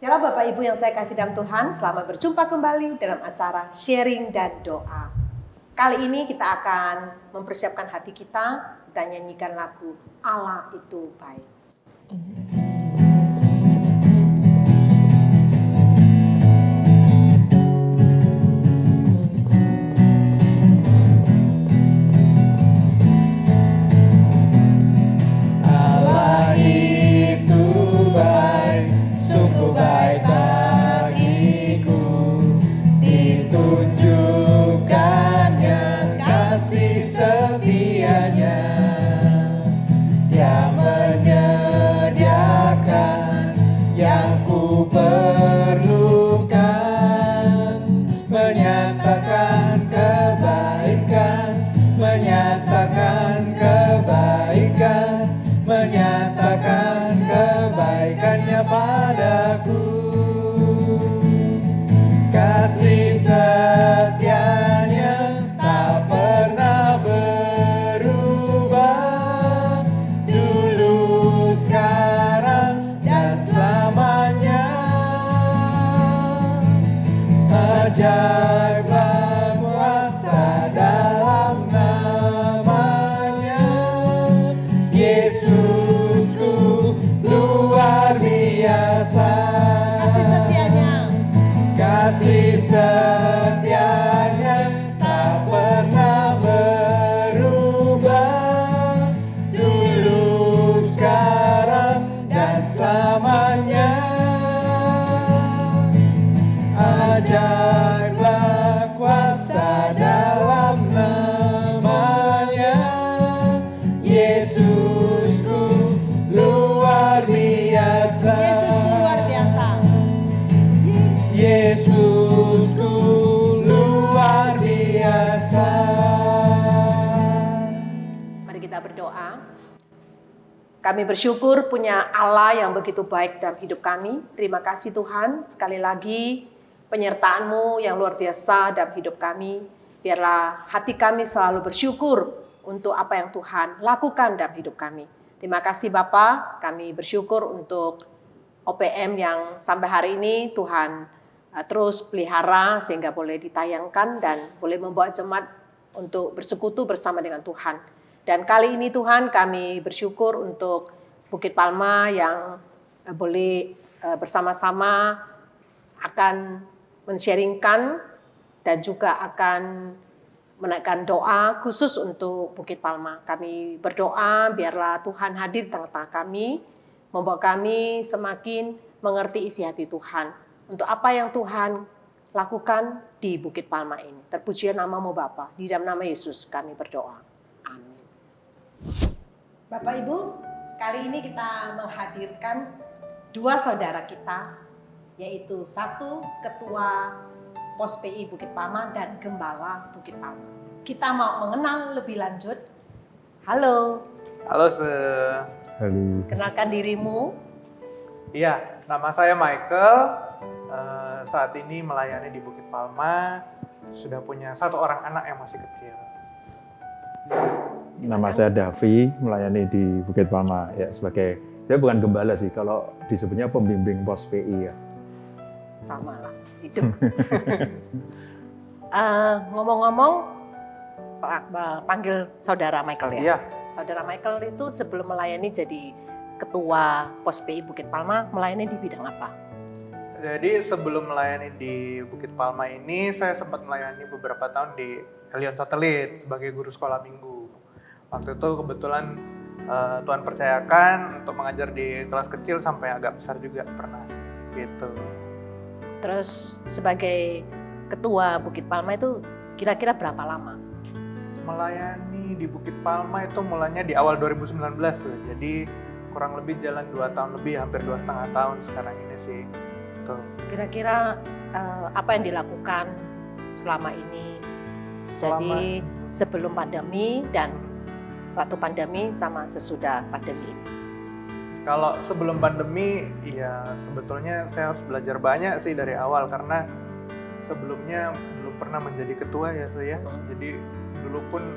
Shalom Bapak Ibu yang saya kasih dalam Tuhan, selamat berjumpa kembali dalam acara sharing dan doa. Kali ini kita akan mempersiapkan hati kita nyanyikan lagu Allah itu baik. Kasih setianya tak pernah berubah, dulu, sekarang, dan selamanya. Ajaiblah kuasa dalam namanya, Yesusku luar biasa. Kasih setianya tak pernah berubah, dulu, sekarang, dan selamanya. Ajaiblah kuasa dalam namanya, Yesusku luar biasa. Yesusku luar biasa. Mari kita berdoa. Kami bersyukur punya Allah yang begitu baik dalam hidup kami. Terima kasih Tuhan, sekali lagi penyertaan-Mu yang luar biasa dalam hidup kami. Biarlah hati kami selalu bersyukur untuk apa yang Tuhan lakukan dalam hidup kami. Terima kasih Bapa, kami bersyukur untuk OPM yang sampai hari ini Tuhan terus pelihara sehingga boleh ditayangkan dan boleh membawa jemaat untuk bersekutu bersama dengan Tuhan. Dan kali ini Tuhan kami bersyukur untuk Bukit Palma yang boleh bersama-sama akan men-sharingkan dan juga akan menaikkan doa khusus untuk Bukit Palma. Kami berdoa biarlah Tuhan hadir di tengah-tengah kami, membawa kami semakin mengerti isi hati Tuhan. Untuk apa yang Tuhan lakukan di Bukit Palma ini. Terpujilah nama-Mu Bapa. Di dalam nama Yesus kami berdoa. Amin. Bapak Ibu, kali ini kita menghadirkan dua saudara kita, yaitu satu ketua Pos PI Bukit Palma dan Gembala Bukit Palma. Kita mau mengenal lebih lanjut. Halo. Halo, Halo. Kenalkan dirimu. Iya, nama saya Michael. Saat ini melayani di Bukit Palma, sudah punya satu orang anak yang masih kecil. Nama saya Davi, melayani di Bukit Palma ya sebagai, saya bukan gembala sih, kalau disebutnya pembimbing pos PI ya. Sama lah, hidup. Ngomong-ngomong, panggil saudara Michael ya? Iya. Saudara Michael itu sebelum melayani jadi ketua Pos PI Bukit Palma, melayani di bidang apa? Jadi sebelum melayani di Bukit Palma ini, saya sempat melayani beberapa tahun di Helion Satelit sebagai guru sekolah minggu. Waktu itu kebetulan Tuhan percayakan untuk mengajar di kelas kecil sampai agak besar juga pernah sih, gitu. Terus sebagai ketua Bukit Palma itu kira-kira berapa lama? Melayani di Bukit Palma itu mulanya di awal 2019, jadi kurang lebih jalan 2 tahun lebih, hampir 2,5 tahun sekarang ini sih. Tuh. Kira-kira apa yang dilakukan selama ini? Jadi sebelum pandemi dan waktu pandemi sama sesudah pandemi. Kalau sebelum pandemi, ya sebetulnya saya harus belajar banyak sih dari awal karena sebelumnya belum pernah menjadi ketua ya saya. Jadi dulu pun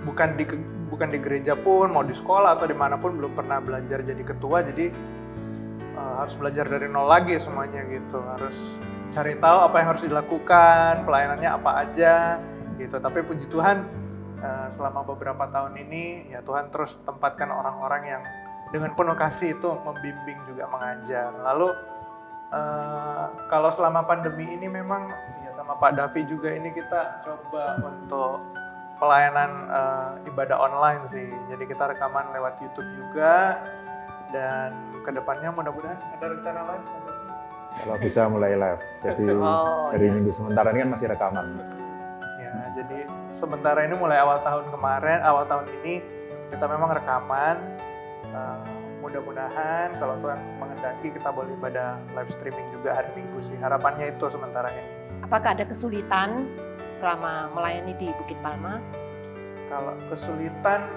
bukan di gereja pun, mau di sekolah atau dimanapun belum pernah belajar jadi ketua. Jadi harus belajar dari nol lagi semuanya gitu, harus cari tahu apa yang harus dilakukan, pelayanannya apa aja gitu. Tapi puji Tuhan selama beberapa tahun ini ya Tuhan terus tempatkan orang-orang yang dengan penuh kasih itu membimbing juga mengajar. Lalu kalau selama pandemi ini memang ya sama Pak Davi juga ini kita coba untuk pelayanan ibadah online sih. Jadi kita rekaman lewat YouTube juga, dan kedepannya mudah-mudahan ada rencana lain. Kalau bisa mulai live. Jadi dari minggu sementara ini kan masih rekaman. Ya, jadi sementara ini mulai awal tahun ini kita memang rekaman. Mudah-mudahan kalau Tuhan menghendaki kita boleh ibadah live streaming juga hari Minggu sih. Harapannya itu sementara ini. Apakah ada kesulitan selama melayani di Bukit Palma? Kalau kesulitan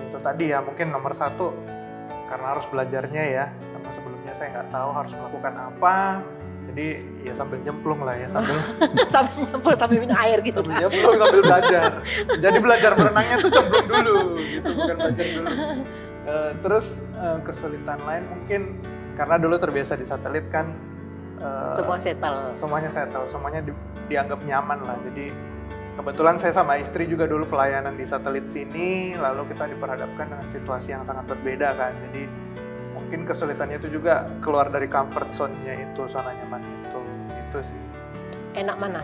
itu tadi ya mungkin nomor satu karena harus belajarnya ya. Karena sebelumnya saya nggak tahu harus melakukan apa. Jadi ya sambil nyemplung lah ya, sambil sambil minum air gitu. Sambil nyemplung sambil belajar. Jadi belajar berenangnya tuh cemplung dulu gitu, bukan belajar dulu. Terus kesulitan lain mungkin karena dulu terbiasa di satelit kan. Semuanya settle, semuanya dianggap nyaman lah. Jadi kebetulan saya sama istri juga dulu pelayanan di satelit sini, lalu kita diperhadapkan dengan situasi yang sangat berbeda kan. Jadi mungkin kesulitannya itu juga keluar dari comfort zone-nya itu, zona nyaman itu sih. Enak mana?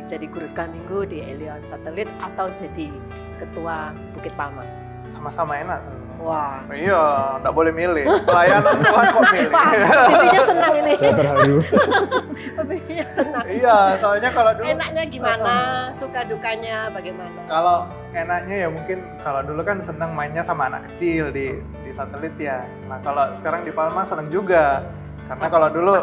Jadi guru sekolah minggu di Elion Satelit atau jadi ketua Bukit Palma? Sama-sama enak. Wah. Iya, nggak boleh milih. Pelayanan Tuhan kok milih. Bibinya senang ini. Saya terharu. Bibinya senang. Iya, soalnya kalau dulu. Enaknya gimana? Suka dukanya bagaimana? Kalau enaknya ya mungkin kalau dulu kan senang mainnya sama anak kecil di satelit ya. Nah kalau sekarang di Palma senang juga. Karena kalau dulu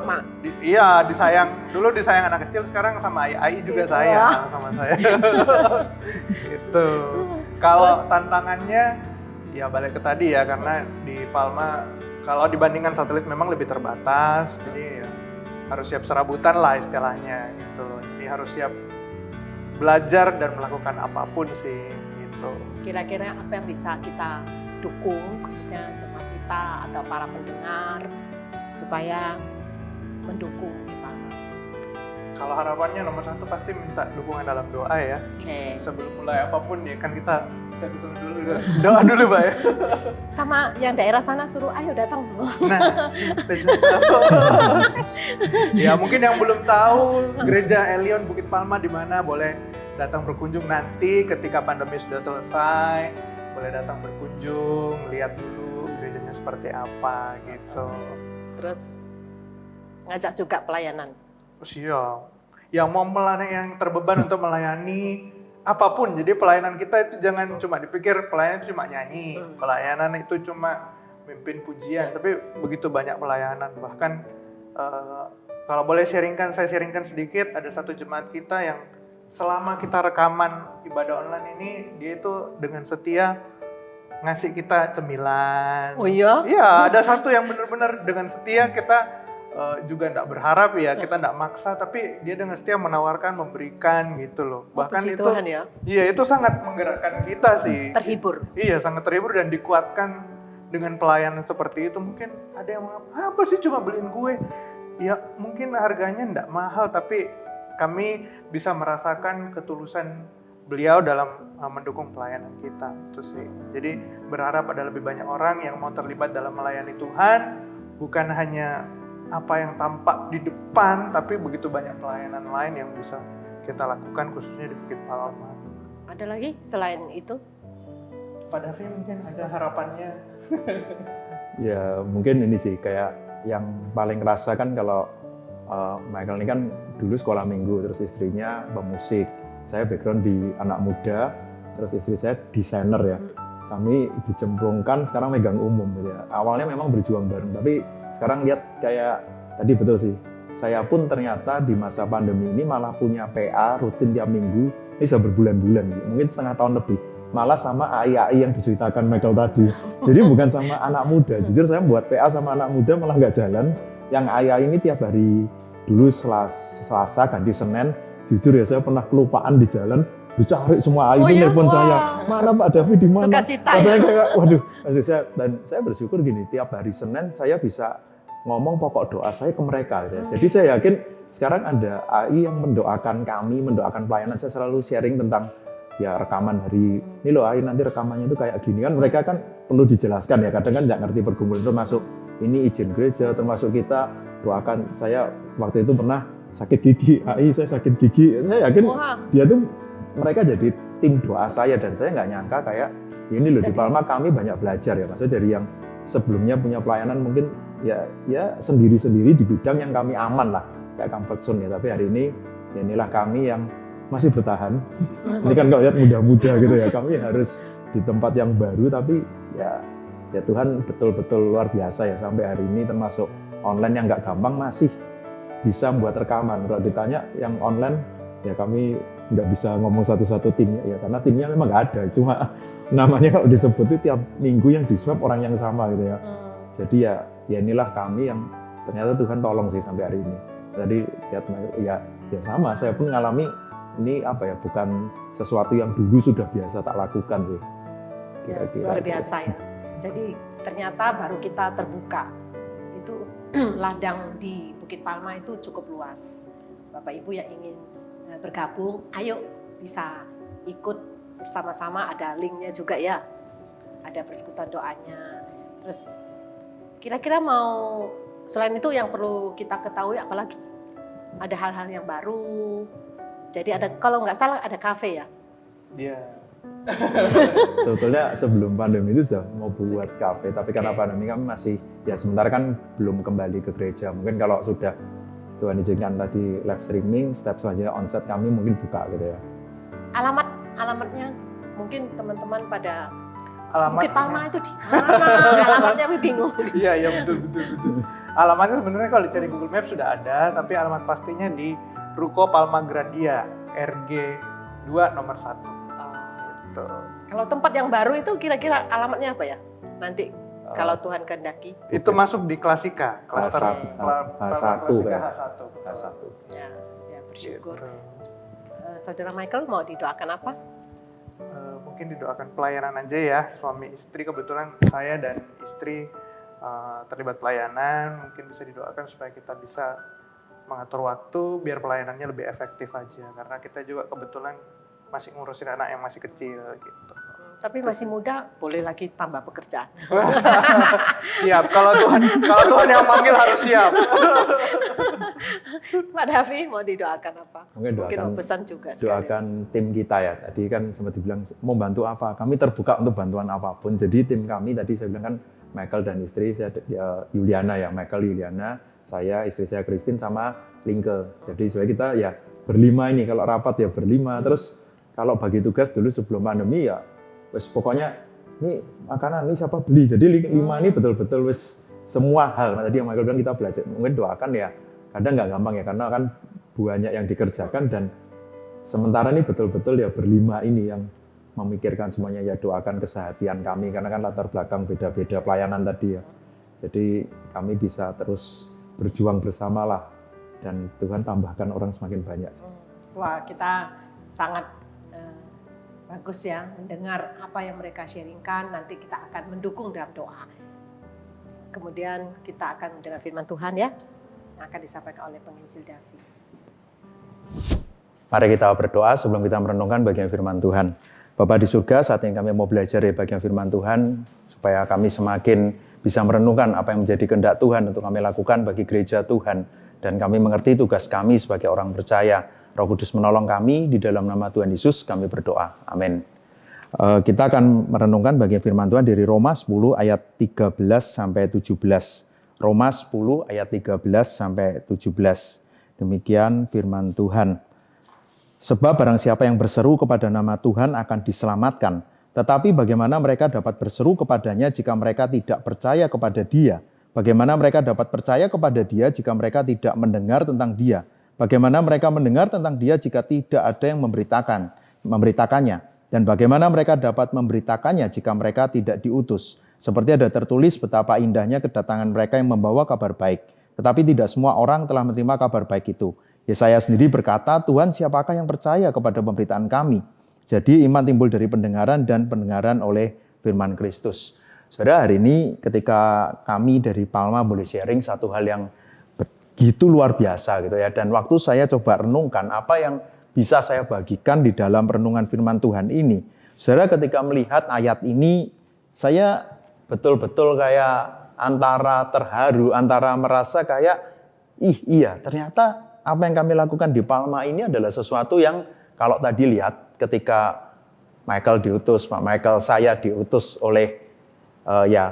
disayang anak kecil, sekarang sama AI juga sayang sama saya. Gitu. Kalau tantangannya ya balik ke tadi ya, karena di Palma kalau dibandingkan satelit memang lebih terbatas, jadi ya, harus siap serabutan lah istilahnya gitu. Jadi harus siap belajar dan melakukan apapun sih gitu. Kira-kira apa yang bisa kita dukung khususnya jemaat kita atau para pendengar supaya mendukung kita? Kalau harapannya nomor satu pasti minta dukungan dalam doa ya. Oke. Sebelum mulai apapun ya kan kita dukung dulu, doa dulu Pak ya. Sama yang daerah sana suruh ayo datang. Nah, ya mungkin yang belum tahu gereja Elion Bukit Palma di mana, boleh datang berkunjung nanti ketika pandemi sudah selesai, boleh datang berkunjung, lihat dulu gerejanya seperti apa gitu. Terus ngajak juga pelayanan. Iya, yang mau melayani, yang terbeban untuk melayani apapun. Jadi pelayanan kita itu jangan cuma dipikir pelayanan itu cuma nyanyi, pelayanan itu cuma mimpin pujian, tapi begitu banyak pelayanan. Bahkan kalau boleh saya sharingkan sedikit, ada satu jemaat kita yang selama kita rekaman ibadah online ini, dia itu dengan setia ngasih kita cemilan. Oh iya? Iya, ada satu yang benar-benar dengan setia kita juga enggak berharap ya, kita enggak maksa, tapi dia dengan setia menawarkan, memberikan gitu loh. Bahkan itu Tuhan ya? Iya, itu sangat menggerakkan kita sih. Terhibur. Iya, sangat terhibur dan dikuatkan dengan pelayanan seperti itu. Mungkin ada yang mengatakan, apa sih cuma beliin gue? Ya mungkin harganya enggak mahal, tapi kami bisa merasakan ketulusan beliau dalam mendukung pelayanan kita. Itu sih. Jadi berharap ada lebih banyak orang yang mau terlibat dalam melayani Tuhan, bukan hanya apa yang tampak di depan, tapi begitu banyak pelayanan lain yang bisa kita lakukan khususnya di Bukit Palma. Ada lagi selain itu? Pak Davi mungkin ada harapannya? Ya mungkin ini sih kayak yang paling kerasa kan kalau Michael ini kan dulu sekolah minggu, terus istrinya pemusik. Saya background di anak muda, terus istri saya desainer ya. Kami dicemplungkan sekarang megang umum gitu ya. Awalnya memang berjuang bareng, tapi sekarang lihat kayak tadi betul sih. Saya pun ternyata di masa pandemi ini malah punya PA rutin tiap minggu. Ini sudah berbulan-bulan, gitu. Mungkin setengah tahun lebih. Malah sama AI yang diceritakan Michael tadi. Jadi bukan sama anak muda. Jujur saya buat PA sama anak muda malah nggak jalan. Yang AI ini tiap hari dulu Selasa ganti Senin. Jujur ya saya pernah kelupaan di jalan. dicari semua Oh itu iya? nelpon saya, mana Pak David di mana? Sukacita ya? Saya kayak waduh, saya bersyukur gini, tiap hari Senin saya bisa ngomong pokok doa saya ke mereka gitu ya. Jadi saya yakin sekarang ada AI yang mendoakan kami, mendoakan pelayanan. Saya selalu sharing tentang ya rekaman hari ini loh AI nanti rekamannya itu kayak gini kan, mereka kan perlu dijelaskan ya, kadang kan nggak ngerti pergumulan, termasuk ini izin gereja, termasuk kita doakan. Saya waktu itu pernah sakit gigi, AI saya sakit gigi, saya yakin dia tuh mereka jadi tim doa saya, dan saya nggak nyangka kayak ini loh di Palma kami banyak belajar ya, maksudnya dari yang sebelumnya punya pelayanan mungkin ya sendiri-sendiri di bidang yang kami aman lah kayak comfort zone ya, tapi hari ini ya inilah kami yang masih bertahan. Ini kan kalau lihat muda-muda gitu ya, kami harus di tempat yang baru, tapi ya Tuhan betul-betul luar biasa ya, sampai hari ini termasuk online yang nggak gampang masih bisa membuat rekaman. Kalau ditanya yang online ya kami nggak bisa ngomong satu-satu timnya ya, karena timnya memang nggak ada, cuma namanya kalau disebut itu tiap minggu yang di swab orang yang sama gitu ya. Jadi ya inilah kami yang ternyata Tuhan tolong sih sampai hari ini. Tadi lihat ya sama, saya pun ngalami ini apa ya, bukan sesuatu yang dulu sudah biasa tak lakukan sih. Ya, luar biasa ya. Jadi ternyata baru kita terbuka. Itu ladang di Bukit Palma itu cukup luas. Bapak Ibu yang ingin bergabung, ayo bisa ikut bersama-sama, ada linknya juga ya. Ada persekutuan doanya. Terus kira-kira mau selain itu yang perlu kita ketahui apalagi? Ada hal-hal yang baru. Jadi ada, kalau nggak salah ada kafe ya? Iya. Sebetulnya sebelum pandemi itu sudah mau buat kafe, tapi karena pandemi kami masih ya sementara kan belum kembali ke gereja. Mungkin kalau sudah Tuhan izinkan tadi live streaming, step selanjutnya onsite kami mungkin buka gitu ya. Alamatnya mungkin teman-teman pada Alamat Bukit Palma itu di mana? Alamatnya kami bingung. Iya betul. Alamatnya sebenarnya kalau dicari Google Maps sudah ada, tapi alamat pastinya di Ruko Palma Gradia, RG 2 nomor 1. Gitu. Kalau tempat yang baru itu kira-kira alamatnya apa ya? Nanti kalau Tuhan kehendaki. Itu masuk di Klasika, klaster H1 Klasika kan. H1. Ya bersyukur. Gitu. Saudara Michael mau didoakan apa? Mungkin didoakan pelayanan aja ya, suami istri. Kebetulan saya dan istri terlibat pelayanan, mungkin bisa didoakan supaya kita bisa mengatur waktu biar pelayanannya lebih efektif aja, karena kita juga kebetulan masih ngurusin anak yang masih kecil gitu. Tapi masih muda, boleh lagi tambah pekerjaan. Siap, kalau Tuhan yang panggil harus siap. Pak Davi mau didoakan apa? Mungkin mau pesan juga doakan tim kita ya. Tadi kan sempat dibilang mau bantu apa? Kami terbuka untuk bantuan apapun. Jadi tim kami tadi saya bilang kan Michael dan istri saya Yuliana ya, Michael Yuliana, saya istri saya Christine sama Linke. Jadi sebenarnya kita ya berlima ini, kalau rapat ya berlima. Terus kalau bagi tugas dulu sebelum pandemi ya wes pokoknya ini makanan ini siapa beli. Jadi 5 ini betul-betul wes semua hal. Nah, tadi yang Michael bilang kita belajar, mungkin doakan ya. Kadang nggak gampang ya, karena kan banyak yang dikerjakan, dan sementara ini betul-betul ya berlima ini yang memikirkan semuanya. Ya doakan kesehatan kami, karena kan latar belakang beda-beda pelayanan tadi ya. Jadi kami bisa terus berjuang bersamalah, dan Tuhan tambahkan orang semakin banyak. Wah, kita sangat bagus ya mendengar apa yang mereka sharingkan. Nanti kita akan mendukung dalam doa. Kemudian kita akan mendengar firman Tuhan ya, yang akan disampaikan oleh penginjil Davi. Mari kita berdoa sebelum kita merenungkan bagian firman Tuhan. Bapa di surga, saat ini kami mau belajar dari bagian firman Tuhan, supaya kami semakin bisa merenungkan apa yang menjadi kehendak Tuhan untuk kami lakukan bagi gereja Tuhan. Dan kami mengerti tugas kami sebagai orang percaya. Roh Kudus menolong kami, di dalam nama Tuhan Yesus kami berdoa. Amin. Kita akan merenungkan bagian firman Tuhan dari Roma 10 ayat 13 sampai 17. Roma 10 ayat 13 sampai 17. Demikian firman Tuhan. Sebab barang siapa yang berseru kepada nama Tuhan akan diselamatkan. Tetapi bagaimana mereka dapat berseru kepadanya jika mereka tidak percaya kepada Dia? Bagaimana mereka dapat percaya kepada Dia jika mereka tidak mendengar tentang Dia? Bagaimana mereka mendengar tentang Dia jika tidak ada yang memberitakannya? Dan bagaimana mereka dapat memberitakannya jika mereka tidak diutus? Seperti ada tertulis betapa indahnya kedatangan mereka yang membawa kabar baik. Tetapi tidak semua orang telah menerima kabar baik itu. Yesaya sendiri berkata, Tuhan siapakah yang percaya kepada pemberitaan kami? Jadi iman timbul dari pendengaran dan pendengaran oleh firman Kristus. Saudara, hari ini ketika kami dari Palma boleh sharing satu hal yang begitu luar biasa gitu ya. Dan waktu saya coba renungkan apa yang bisa saya bagikan di dalam renungan firman Tuhan ini. Saudara, ketika melihat ayat ini, saya betul-betul kayak antara terharu, antara merasa kayak, iya ternyata apa yang kami lakukan di Palma ini adalah sesuatu yang kalau tadi lihat ketika Michael diutus, Pak Michael saya diutus oleh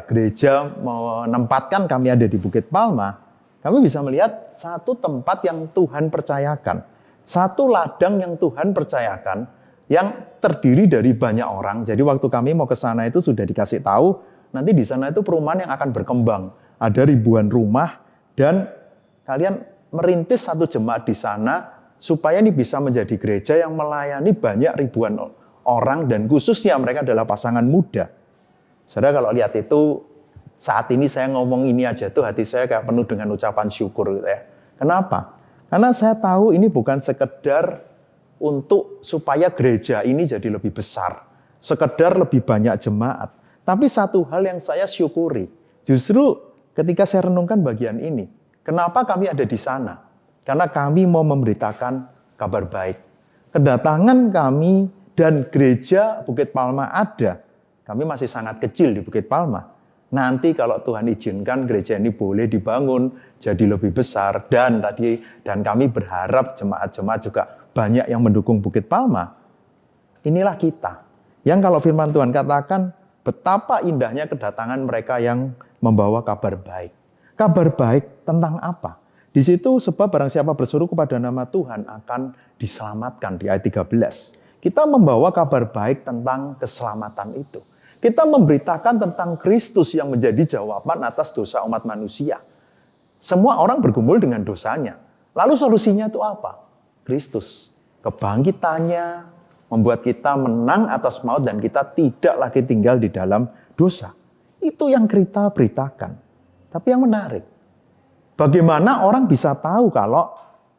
gereja menempatkan kami ada di Bukit Palma, kami bisa melihat satu tempat yang Tuhan percayakan, satu ladang yang Tuhan percayakan, yang terdiri dari banyak orang. Jadi waktu kami mau ke sana itu sudah dikasih tahu, nanti di sana itu perumahan yang akan berkembang. Ada ribuan rumah dan kalian merintis satu jemaat di sana supaya ini bisa menjadi gereja yang melayani banyak ribuan orang dan khususnya mereka adalah pasangan muda. Saudara, kalau lihat itu saat ini saya ngomong ini aja tuh hati saya kayak penuh dengan ucapan syukur gitu ya. Kenapa? Karena saya tahu ini bukan sekedar untuk supaya gereja ini jadi lebih besar, sekedar lebih banyak jemaat. Tapi satu hal yang saya syukuri, justru ketika saya renungkan bagian ini, kenapa kami ada di sana? Karena kami mau memberitakan kabar baik. Kedatangan kami dan gereja Bukit Palma ada. Kami masih sangat kecil di Bukit Palma. Nanti kalau Tuhan izinkan gereja ini boleh dibangun jadi lebih besar dan kami berharap jemaat-jemaat juga banyak yang mendukung Bukit Palma. Inilah kita. Yang kalau firman Tuhan katakan betapa indahnya kedatangan mereka yang membawa kabar baik. Kabar baik tentang apa? Di situ sebab barang siapa berseru kepada nama Tuhan akan diselamatkan di ayat 13. Kita membawa kabar baik tentang keselamatan itu. Kita memberitakan tentang Kristus yang menjadi jawaban atas dosa umat manusia. Semua orang bergumul dengan dosanya. Lalu solusinya itu apa? Kristus. Kebangkitannya membuat kita menang atas maut dan kita tidak lagi tinggal di dalam dosa. Itu yang kita beritakan. Tapi yang menarik, bagaimana orang bisa tahu kalau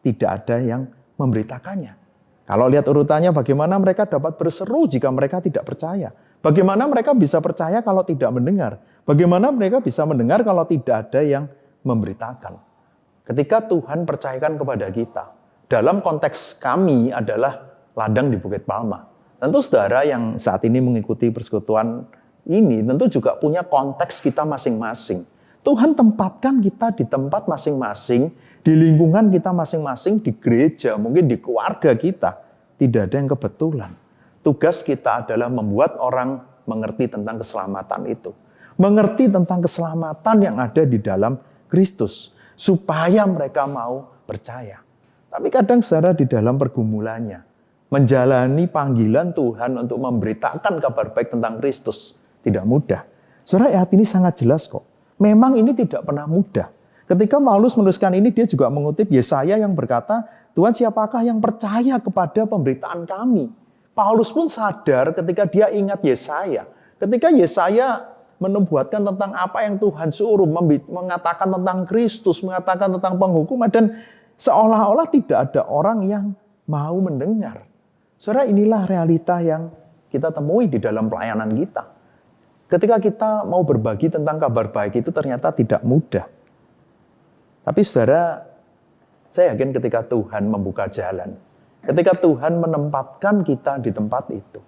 tidak ada yang memberitakannya? Kalau lihat urutannya, bagaimana mereka dapat berseru jika mereka tidak percaya? Bagaimana mereka bisa percaya kalau tidak mendengar? Bagaimana mereka bisa mendengar kalau tidak ada yang memberitakan? Ketika Tuhan percayakan kepada kita, dalam konteks kami adalah ladang di Bukit Palma. Tentu saudara yang saat ini mengikuti persekutuan ini tentu juga punya konteks kita masing-masing. Tuhan tempatkan kita di tempat masing-masing, di lingkungan kita masing-masing, di gereja, mungkin di keluarga kita. Tidak ada yang kebetulan. Tugas kita adalah membuat orang mengerti tentang keselamatan itu. Mengerti tentang keselamatan yang ada di dalam Kristus. Supaya mereka mau percaya. Tapi kadang saudara di dalam pergumulannya, menjalani panggilan Tuhan untuk memberitakan kabar baik tentang Kristus tidak mudah. Saudara, ayat ini sangat jelas kok. Memang ini tidak pernah mudah. Ketika Paulus menuliskan ini, dia juga mengutip Yesaya yang berkata, Tuhan siapakah yang percaya kepada pemberitaan kami? Paulus pun sadar ketika dia ingat Yesaya. Ketika Yesaya menubuatkan tentang apa yang Tuhan suruh, mengatakan tentang Kristus, mengatakan tentang penghukuman, dan seolah-olah tidak ada orang yang mau mendengar. Saudara, inilah realita yang kita temui di dalam pelayanan kita. Ketika kita mau berbagi tentang kabar baik itu ternyata tidak mudah. Tapi saudara, saya yakin ketika Tuhan membuka jalan, ketika Tuhan menempatkan kita di tempat itu,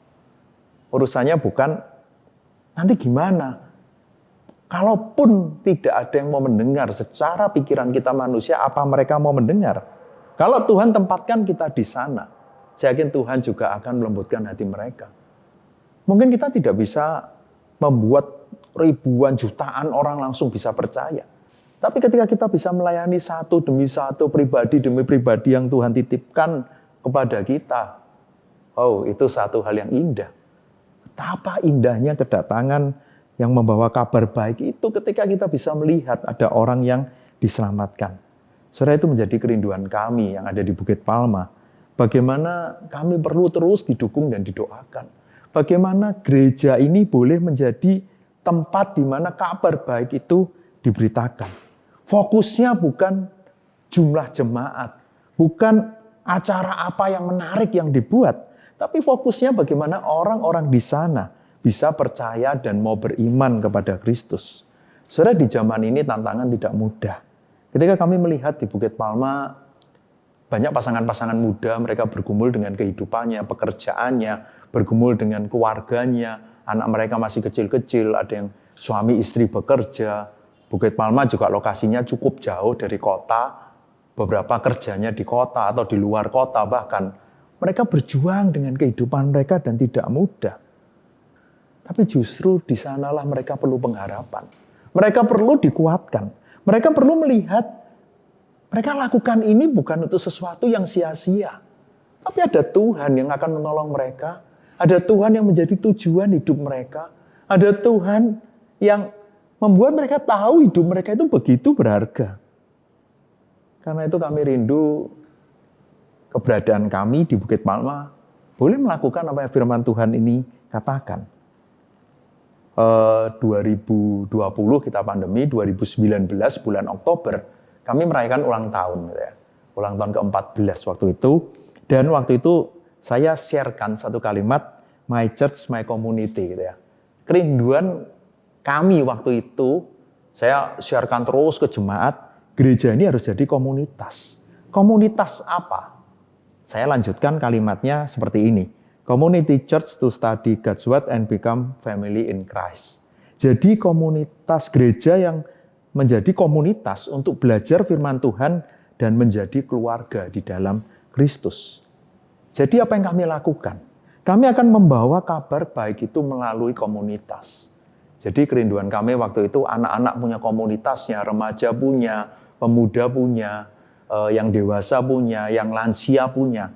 urusannya bukan nanti gimana. Kalaupun tidak ada yang mau mendengar secara pikiran kita manusia, apa mereka mau mendengar? Kalau Tuhan tempatkan kita di sana, saya yakin Tuhan juga akan melembutkan hati mereka. Mungkin kita tidak bisa membuat ribuan jutaan orang langsung bisa percaya. Tapi ketika kita bisa melayani satu demi satu, pribadi demi pribadi yang Tuhan titipkan kepada kita, oh itu satu hal yang indah. Betapa indahnya kedatangan yang membawa kabar baik itu ketika kita bisa melihat ada orang yang diselamatkan. Saudara, itu menjadi kerinduan kami yang ada di Bukit Palma. Bagaimana kami perlu terus didukung dan didoakan. Bagaimana gereja ini boleh menjadi tempat di mana kabar baik itu diberitakan. Fokusnya bukan jumlah jemaat, bukan acara apa yang menarik yang dibuat, Tapi fokusnya bagaimana orang-orang di sana bisa percaya dan mau beriman kepada Kristus. Saudara, di zaman ini tantangan tidak mudah. Ketika kami melihat di Bukit Palma, banyak pasangan-pasangan muda, mereka bergumul dengan kehidupannya, pekerjaannya, bergumul dengan keluarganya, anak mereka masih kecil-kecil, ada yang suami istri bekerja. Bukit Palma juga lokasinya cukup jauh dari kota, beberapa kerjanya di kota atau di luar kota bahkan. Mereka berjuang dengan kehidupan mereka dan tidak mudah. Tapi justru di sanalah mereka perlu pengharapan. Mereka perlu dikuatkan. Mereka perlu melihat mereka lakukan ini bukan untuk sesuatu yang sia-sia. Tapi ada Tuhan yang akan menolong mereka. Ada Tuhan yang menjadi tujuan hidup mereka. Ada Tuhan yang membuat mereka tahu hidup mereka itu begitu berharga. Karena itu kami rindu keberadaan kami di Bukit Palma boleh melakukan apa yang firman Tuhan ini katakan. 2020 kita pandemi, 2019 bulan Oktober kami merayakan ulang tahun, gitu ya. Ulang tahun ke-14 waktu itu. Dan waktu itu saya sharekan satu kalimat, my church, my community, gitu ya. Kerinduan kami waktu itu, saya sharekan terus ke jemaat, gereja ini harus jadi komunitas. Komunitas apa? Saya lanjutkan kalimatnya seperti ini. Community church to study God's word and become family in Christ. Jadi komunitas gereja yang menjadi komunitas untuk belajar firman Tuhan dan menjadi keluarga di dalam Kristus. Jadi apa yang kami lakukan? Kami akan membawa kabar baik itu melalui komunitas. Jadi kerinduan kami waktu itu anak-anak punya komunitasnya, remaja punya, pemuda punya, yang dewasa punya, yang lansia punya.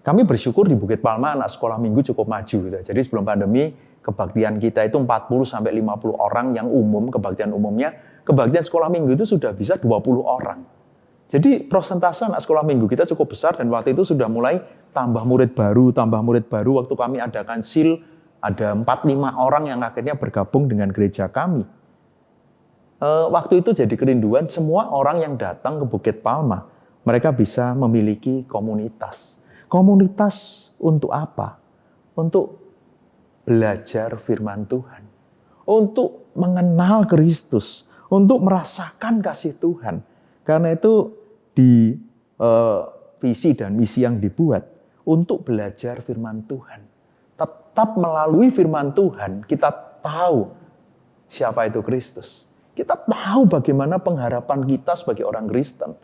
Kami bersyukur di Bukit Palma anak sekolah minggu cukup maju. Gitu. Jadi sebelum pandemi, kebaktian kita itu 40-50 orang yang umum, kebaktian umumnya. Kebaktian sekolah minggu itu sudah bisa 20 orang. Jadi persentase anak sekolah minggu kita cukup besar dan waktu itu sudah mulai tambah murid baru. Waktu kami adakan SIL, ada 4-5 orang yang akhirnya bergabung dengan gereja kami. Waktu itu jadi kerinduan semua orang yang datang ke Bukit Palma, mereka bisa memiliki komunitas. Komunitas untuk apa? Untuk belajar firman Tuhan. Untuk mengenal Kristus. Untuk merasakan kasih Tuhan. Karena itu di visi dan misi yang dibuat. Untuk belajar firman Tuhan. Tetap melalui firman Tuhan kita tahu siapa itu Kristus. Kita tahu bagaimana pengharapan kita sebagai orang Kristen.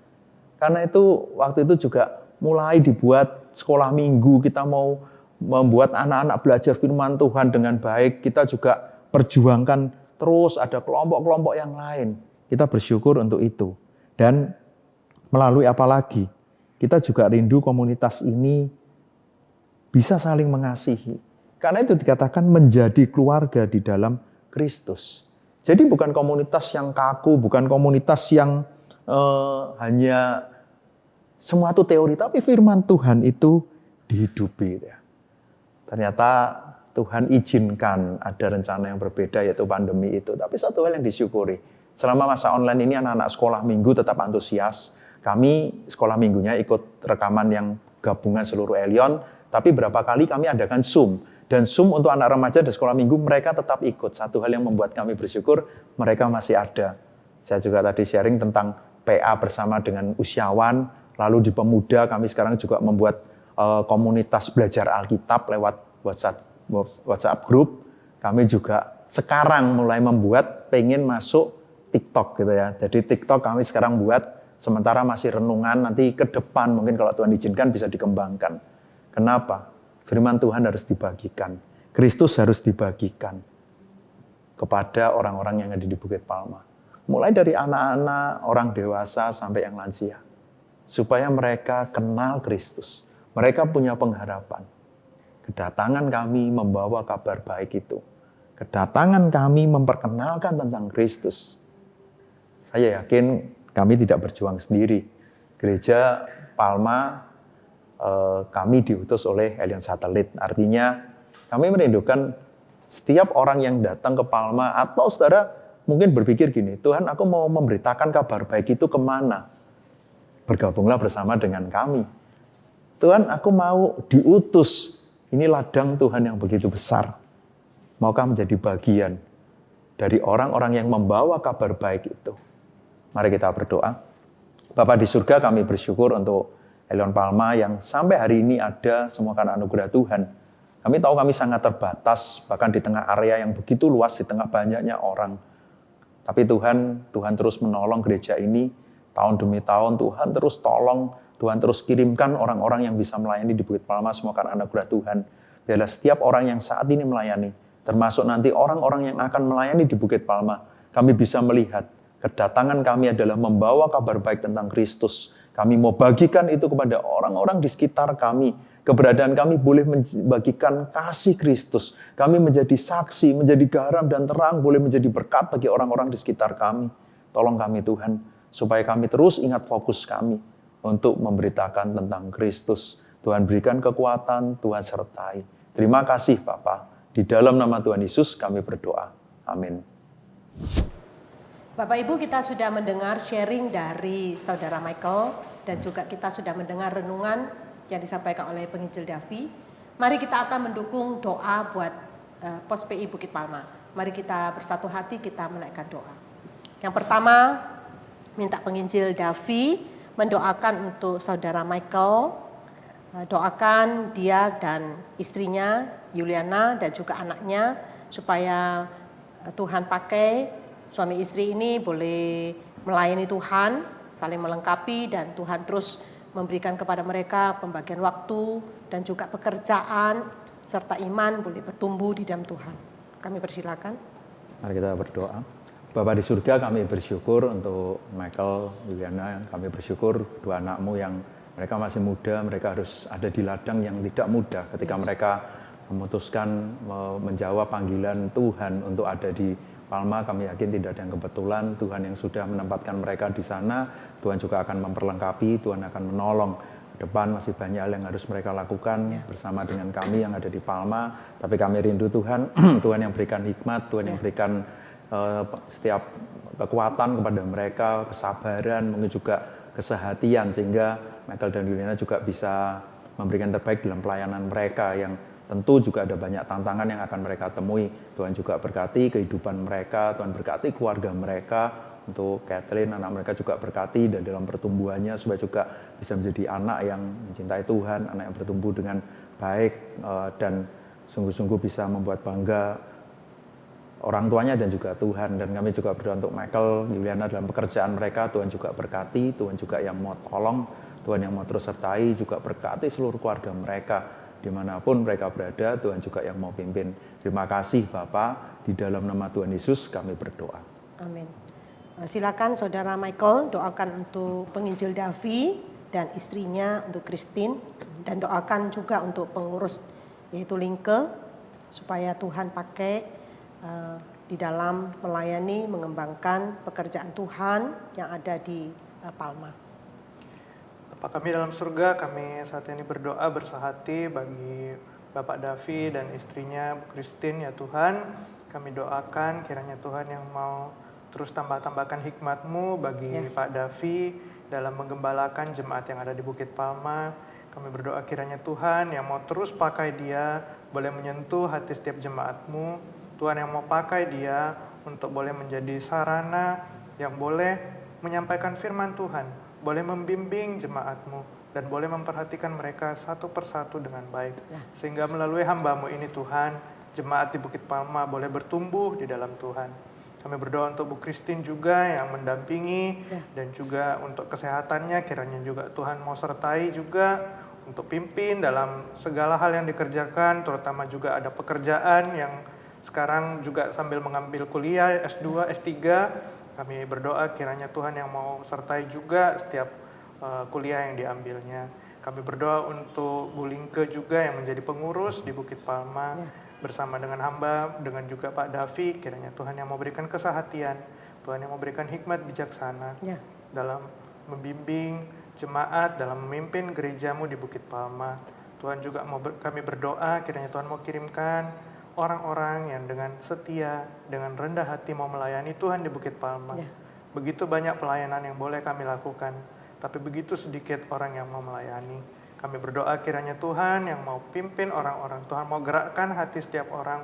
Karena itu waktu itu juga mulai dibuat sekolah minggu, kita mau membuat anak-anak belajar firman Tuhan dengan baik. Kita juga perjuangkan terus ada kelompok-kelompok yang lain. Kita bersyukur untuk itu. Dan melalui apa lagi? Kita juga rindu komunitas ini bisa saling mengasihi. Karena itu dikatakan menjadi keluarga di dalam Kristus. Jadi bukan komunitas yang kaku, bukan komunitas yang hanya semua itu teori, tapi firman Tuhan itu dihidupi. Ya. Ternyata Tuhan izinkan ada rencana yang berbeda, yaitu pandemi itu. Tapi satu hal yang disyukuri, selama masa online ini anak-anak sekolah minggu tetap antusias. Kami sekolah minggunya ikut rekaman yang gabungan seluruh Elion, tapi berapa kali kami adakan Zoom. Dan Zoom untuk anak remaja dan sekolah minggu mereka tetap ikut. Satu hal yang membuat kami bersyukur, mereka masih ada. Saya juga tadi sharing tentang PA bersama dengan usiawan. Lalu di pemuda kami sekarang juga membuat komunitas belajar Alkitab lewat WhatsApp group. Kami juga sekarang mulai membuat pengen masuk TikTok gitu ya. Jadi TikTok kami sekarang buat sementara masih renungan, nanti ke depan mungkin kalau Tuhan izinkan bisa dikembangkan. Kenapa? Firman Tuhan harus dibagikan. Kristus harus dibagikan kepada orang-orang yang ada di Bukit Palma. Mulai dari anak-anak, orang dewasa sampai yang lansia. Supaya mereka kenal Kristus. Mereka punya pengharapan. Kedatangan kami membawa kabar baik itu. Kedatangan kami memperkenalkan tentang Kristus. Saya yakin kami tidak berjuang sendiri. Gereja Palma, kami diutus oleh Elion Satelit. Artinya kami merindukan setiap orang yang datang ke Palma. Atau saudara mungkin berpikir gini, Tuhan aku mau memberitakan kabar baik itu kemana? Bergabunglah bersama dengan kami. Tuhan, aku mau diutus Ini ladang Tuhan yang begitu besar. Maukah menjadi bagian dari orang-orang yang membawa kabar baik itu? Mari kita berdoa. Bapa di surga, kami bersyukur untuk Helion Palma yang sampai hari ini ada semua karena anugerah Tuhan. Kami tahu kami sangat terbatas, bahkan di tengah area yang begitu luas, di tengah banyaknya orang. Tapi Tuhan terus menolong gereja ini, tahun demi tahun Tuhan terus tolong, Tuhan terus kirimkan orang-orang yang bisa melayani di Bukit Palma semua karena anugerah Tuhan. Biarlah setiap orang yang saat ini melayani, termasuk nanti orang-orang yang akan melayani di Bukit Palma, kami bisa melihat kedatangan kami adalah membawa kabar baik tentang Kristus. Kami mau bagikan itu kepada orang-orang di sekitar kami. Keberadaan kami boleh membagikan kasih Kristus. Kami menjadi saksi, menjadi garam dan terang, boleh menjadi berkat bagi orang-orang di sekitar kami. Tolong kami Tuhan, supaya kami terus ingat fokus kami untuk memberitakan tentang Kristus. Tuhan berikan kekuatan, Tuhan sertai. Terima kasih Bapa. Di dalam nama Tuhan Yesus kami berdoa. Amin. Bapak Ibu, kita sudah mendengar sharing dari Saudara Michael dan juga kita sudah mendengar renungan yang disampaikan oleh Penginjil Davi. Mari kita akan mendukung doa buat Pos PI Bukit Palma. Mari kita bersatu hati, kita menaikkan doa. Yang pertama, minta Penginjil Davi mendoakan untuk Saudara Michael. Doakan dia dan istrinya Yuliana dan juga anaknya supaya Tuhan pakai suami istri ini boleh melayani Tuhan, saling melengkapi, dan Tuhan terus memberikan kepada mereka pembagian waktu dan juga pekerjaan serta iman boleh bertumbuh di dalam Tuhan. Kami persilakan. Mari kita berdoa. Bapa di surga, kami bersyukur untuk Michael, Yuliana. Kami bersyukur dua anakmu yang mereka masih muda, mereka harus ada di ladang yang tidak mudah ketika mereka memutuskan menjawab panggilan Tuhan untuk ada di Palma. Kami yakin tidak ada yang kebetulan. Tuhan yang sudah menempatkan mereka di sana, Tuhan juga akan memperlengkapi, Tuhan akan menolong. Ke depan masih banyak hal yang harus mereka lakukan bersama dengan kami yang ada di Palma. Tapi kami rindu Tuhan, Tuhan yang berikan hikmat, Tuhan yang berikan setiap kekuatan kepada mereka, kesabaran, mungkin juga kesehatian, sehingga Michael dan Yuliana juga bisa memberikan terbaik dalam pelayanan mereka yang tentu juga ada banyak tantangan yang akan mereka temui. Tuhan juga berkati kehidupan mereka, Tuhan berkati keluarga mereka. Untuk Catherine, anak mereka juga berkati dan dalam pertumbuhannya supaya juga bisa menjadi anak yang mencintai Tuhan, anak yang bertumbuh dengan baik dan sungguh-sungguh bisa membuat bangga orang tuanya dan juga Tuhan. Dan kami juga berdoa untuk Michael, Yuliana dalam pekerjaan mereka, Tuhan juga berkati, Tuhan juga yang mau tolong, Tuhan yang mau terus sertai, juga berkati seluruh keluarga mereka. Dimanapun mereka berada, Tuhan juga yang mau pimpin. Terima kasih Bapa, di dalam nama Tuhan Yesus kami berdoa. Amin. Silakan Saudara Michael doakan untuk Penginjil Davi dan istrinya, untuk Christine, dan doakan juga untuk pengurus yaitu Linke, supaya Tuhan pakai di dalam melayani, mengembangkan pekerjaan Tuhan yang ada di Palma. Bapa kami dalam surga, kami saat ini berdoa bersahati bagi Bapak Davi dan istrinya Bu Christine, ya Tuhan. Kami doakan kiranya Tuhan yang mau terus tambahkan hikmat-Mu bagi Pak Davi dalam menggembalakan jemaat yang ada di Bukit Palma. Kami berdoa kiranya Tuhan yang mau terus pakai dia, boleh menyentuh hati setiap jemaat-Mu. Tuhan yang mau pakai dia untuk boleh menjadi sarana yang boleh menyampaikan firman Tuhan, boleh membimbing jemaat-Mu, dan boleh memperhatikan mereka satu persatu dengan baik. Sehingga melalui hamba-Mu ini Tuhan, jemaat di Bukit Palma boleh bertumbuh di dalam Tuhan. Kami berdoa untuk Bu Christine juga yang mendampingi, dan juga untuk kesehatannya, kiranya juga Tuhan mau sertai juga untuk pimpin dalam segala hal yang dikerjakan, terutama juga ada pekerjaan yang sekarang juga sambil mengambil kuliah S2, S3. Kami berdoa kiranya Tuhan yang mau sertai juga setiap kuliah yang diambilnya. Kami berdoa untuk Bu Linke juga yang menjadi pengurus di Bukit Palma bersama dengan hamba, dengan juga Pak Davi. Kiranya Tuhan yang mau berikan kesehatian, Tuhan yang mau berikan hikmat bijaksana dalam membimbing jemaat, dalam memimpin gereja-Mu di Bukit Palma. Tuhan juga mau kami berdoa kiranya Tuhan mau kirimkan orang-orang yang dengan setia, dengan rendah hati mau melayani Tuhan di Bukit Palma. Begitu banyak pelayanan yang boleh kami lakukan, tapi begitu sedikit orang yang mau melayani. Kami berdoa kiranya Tuhan yang mau pimpin orang-orang, Tuhan mau gerakkan hati setiap orang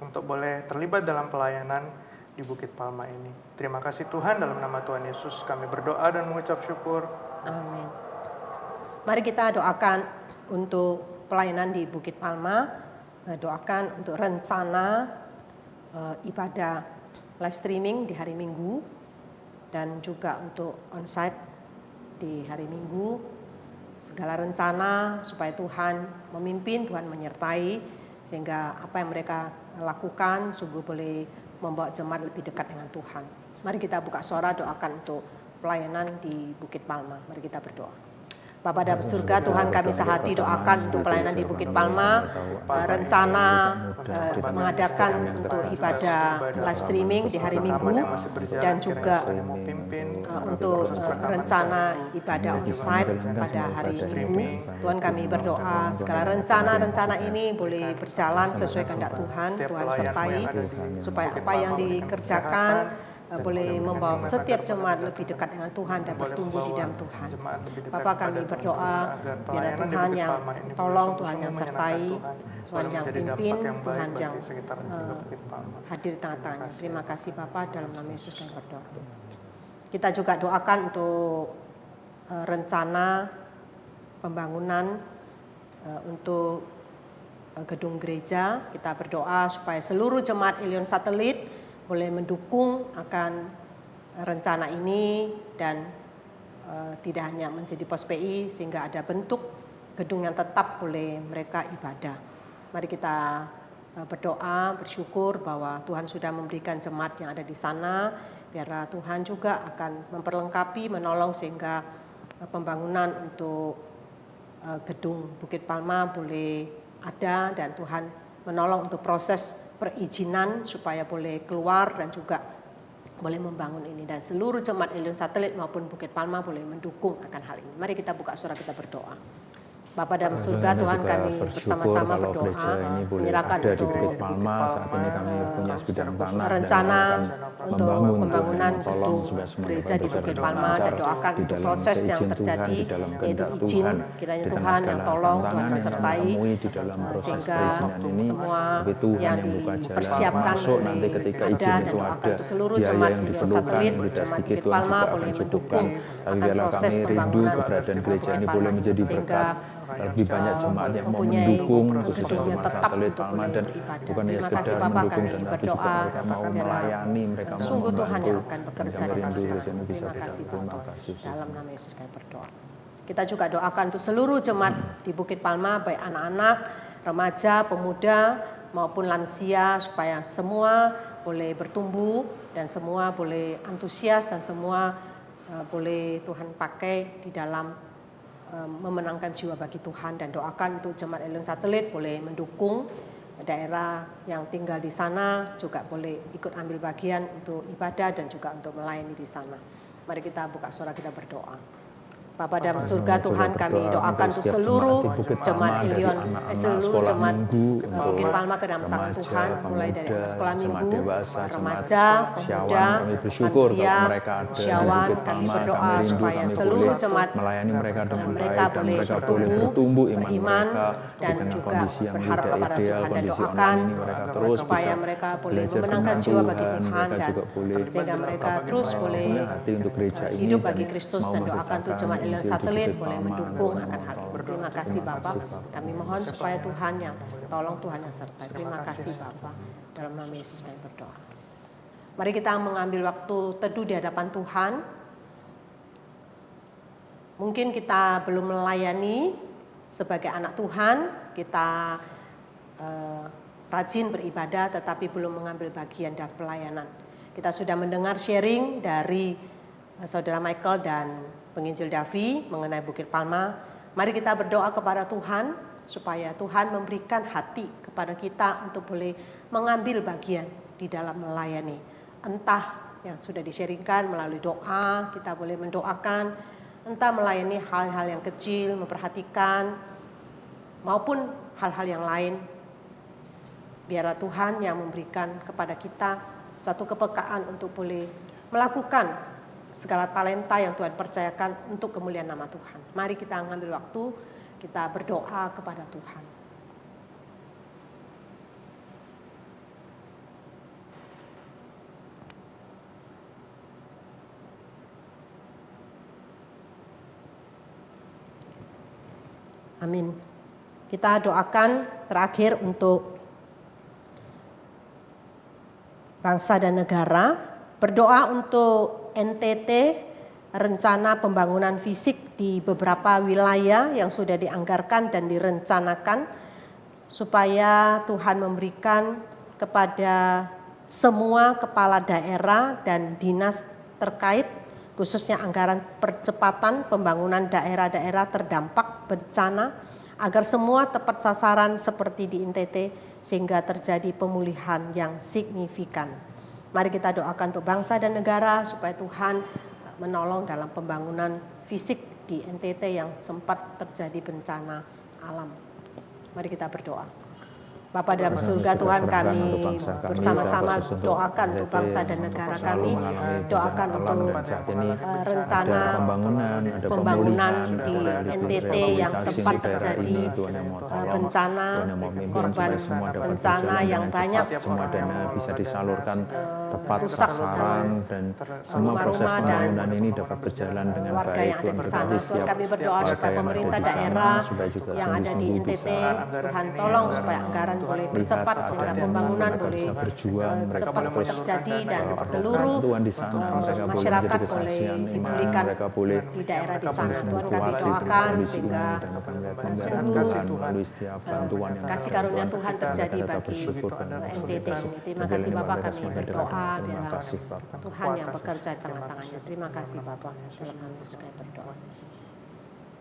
untuk boleh terlibat dalam pelayanan di Bukit Palma ini. Terima kasih Tuhan, dalam nama Tuhan Yesus kami berdoa dan mengucap syukur. Amin. Mari kita doakan untuk pelayanan di Bukit Palma, doakan untuk rencana ibadah live streaming di hari Minggu dan juga untuk onsite di hari Minggu. Segala rencana supaya Tuhan memimpin, Tuhan menyertai, sehingga apa yang mereka lakukan sungguh boleh membawa jemaat lebih dekat dengan Tuhan. Mari kita buka suara doakan untuk pelayanan di Bukit Palma. Mari kita berdoa. Bapa dalam surga, Tuhan kami sehati doakan untuk pelayanan di Bukit Palma, rencana mengadakan untuk ibadah live streaming di hari Minggu dan juga untuk rencana ibadah onsite pada hari Minggu. Tuhan kami berdoa segala rencana-rencana ini boleh berjalan sesuai kehendak Tuhan, Tuhan sertai supaya apa yang dikerjakan boleh membawa setiap jemaat lebih dekat dengan Tuhan dan bertumbuh di dalam Tuhan. Bapa kami berdoa, biar Tuhan yang tolong, Tuhan yang sertai, Tuhan yang pimpin, Tuhan yang hadir di tengah-tengahnya. Terima kasih Bapa, dalam nama Yesus kami berdoa. Kita juga doakan untuk rencana pembangunan untuk gedung gereja. Kita berdoa supaya seluruh jemaat Elion Satelit boleh mendukung akan rencana ini dan tidak hanya menjadi pos PI sehingga ada bentuk gedung yang tetap boleh mereka ibadah. Mari kita berdoa, bersyukur bahwa Tuhan sudah memberikan jemaat yang ada di sana, biar Tuhan juga akan memperlengkapi, menolong sehingga pembangunan untuk gedung Bukit Palma boleh ada dan Tuhan menolong untuk proses perizinan supaya boleh keluar dan juga boleh membangun ini, dan seluruh jemaat Elion Satelit maupun Bukit Palma boleh mendukung akan hal ini. Mari kita buka suara, kita berdoa. Bapa dalam surga, Tuhan kami bersama-sama berdoa menyerahkan untuk Bukit Palma. Saat ini kami punya sebidang tanah rencana untuk pembangunan Tuhan, gedung gereja di Bukit Palma, dan doakan untuk proses yang terjadi yaitu izin, kiranya Tuhan yang tolong, Tuhan sertai sehingga semua yang dipersiapkan nanti ketika ada, izin dan itu doakan ada untuk seluruh biaya jemaat yang Elion diperlukan Satelit, tidak jemaat sedikit Bukit Tuhan Palma juga boleh akan mendukung cukupkan. Tapi akan biarlah proses kami rindu pembangunan keberadaan gereja Bukit ini Palma boleh menjadi sehingga berkat lebih banyak jemaat yang mau mempunyai mendukung khususnya gedung yang jemaat tetap Satelit untuk Palma, boleh dan beribadah. bukan hanya Terima kasih sekedar Bapak, mendukung kami dan tapi juga berdoa mereka mau biarlah melayani, mereka mau sungguh Tuhan membantu, yang akan dan bekerja kami di rindu tengah-tengah. gereja ini bisa Terima berjalan. kasih Terima Bapak, kasih. dalam nama Yesus kami berdoa. Kita juga doakan untuk seluruh jemaat di Bukit Palma, baik anak-anak, remaja, pemuda maupun lansia, supaya semua boleh bertumbuh dan semua boleh antusias dan semua boleh Tuhan pakai di dalam memenangkan jiwa bagi Tuhan. Dan doakan untuk jemaat Elion Satelit boleh mendukung daerah yang tinggal di sana, juga boleh ikut ambil bagian untuk ibadah dan juga untuk melayani di sana. Mari kita buka suara, kita berdoa. Bapa dalam surga, Tuhan kami doakan untuk seluruh jemaat Elion, seluruh jemaat Bukit Palma ke dalam tangan Tuhan, mulai dari anak sekolah minggu, remaja, pemuda, lansia, syawan. Kami berdoa supaya seluruh jemaat mereka boleh bertumbuh, beriman, dan juga berharap kepada Tuhan, dan doakan supaya mereka boleh memenangkan jiwa bagi Tuhan, dan sehingga mereka terus boleh hidup bagi Kristus, dan doakan untuk jemaat Elion Satelit boleh mendukung akan hal ini. Terima kasih Bapak, kami mohon supaya Tuhan yang tolong, Tuhan yang sertai. Terima kasih Bapak, dalam nama Yesus kami berdoa. Mari kita mengambil waktu teduh di hadapan Tuhan. Mungkin kita belum melayani sebagai anak Tuhan, kita rajin beribadah tetapi belum mengambil bagian dalam pelayanan. Kita sudah mendengar sharing dari Saudara Michael dan Penginjil Davi mengenai Bukit Palma. Mari kita berdoa kepada Tuhan supaya Tuhan memberikan hati kepada kita untuk boleh mengambil bagian di dalam melayani. Entah yang sudah di-sharingkan melalui doa, kita boleh mendoakan, entah melayani hal-hal yang kecil, memperhatikan, maupun hal-hal yang lain. Biarlah Tuhan yang memberikan kepada kita satu kepekaan untuk boleh melakukan segala talenta yang Tuhan percayakan untuk kemuliaan nama Tuhan. Mari kita ambil waktu, kita berdoa kepada Tuhan. Amin. Kita doakan terakhir untuk bangsa dan negara. Berdoa untuk NTT, rencana pembangunan fisik di beberapa wilayah yang sudah dianggarkan dan direncanakan, supaya Tuhan memberikan kepada semua kepala daerah dan dinas terkait, khususnya anggaran percepatan pembangunan daerah-daerah terdampak bencana, agar semua tepat sasaran seperti di NTT sehingga terjadi pemulihan yang signifikan. Mari kita doakan untuk bangsa dan negara supaya Tuhan menolong dalam pembangunan fisik di NTT yang sempat terjadi bencana alam. Mari kita berdoa. Bapa dalam surga, Tuhan, kami bersama-sama doakan untuk bangsa dan negara kami, doakan untuk rencana pembangunan di NTT yang sempat terjadi bencana, korban bencana yang banyak, semua dana bisa disalurkan tepat rusak sasaran, dan semua proses rumah-rumah dan pembangunan ini dapat berjalan dengan warga baik. yang ada di sana. Tuhan, kami berdoa supaya pemerintah daerah yang ada di NTT, Tuhan tolong supaya anggaran boleh percepat sehingga pembangunan boleh cepat terjadi dan seluruh masyarakat boleh dipulihkan di daerah di sana. Tuhan, kami doakan sehingga sungguh kasih karunia Tuhan terjadi bagi NTT ini. Terima kasih Bapak, kami berdoa biarlah Tuhan yang bekerja di tengah-tengahnya. Terima kasih Bapak, dalam nama Yesus kami berdoa.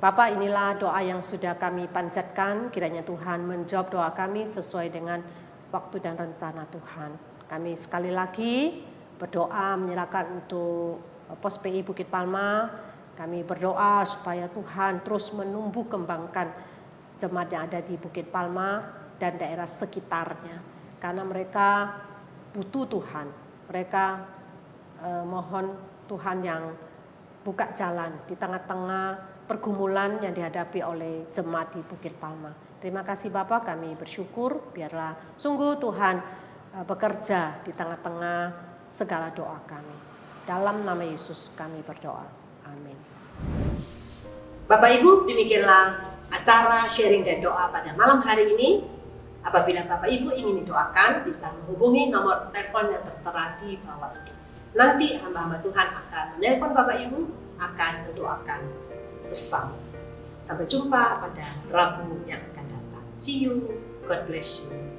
Bapak, inilah doa yang sudah kami panjatkan, kiranya Tuhan menjawab doa kami sesuai dengan waktu dan rencana Tuhan. Kami sekali lagi berdoa menyerahkan untuk Pos PI Bukit Palma. Kami berdoa supaya Tuhan terus menumbuh kembangkan jemaat yang ada di Bukit Palma dan daerah sekitarnya. Karena mereka butuh Tuhan. Mereka mohon Tuhan yang buka jalan di tengah-tengah pergumulan yang dihadapi oleh jemaat di Bukit Palma. Terima kasih Bapak, kami bersyukur biarlah sungguh Tuhan bekerja di tengah-tengah segala doa kami. Dalam nama Yesus kami berdoa. Amin. Bapak Ibu, demikianlah acara sharing dan doa pada malam hari ini. Apabila Bapak Ibu ingin didoakan, bisa menghubungi nomor telepon yang tertera di bawah ini. Nanti hamba-hamba Tuhan akan menelpon Bapak Ibu, akan mendoakan bersama. Sampai jumpa pada Rabu yang akan datang. See you. God bless you.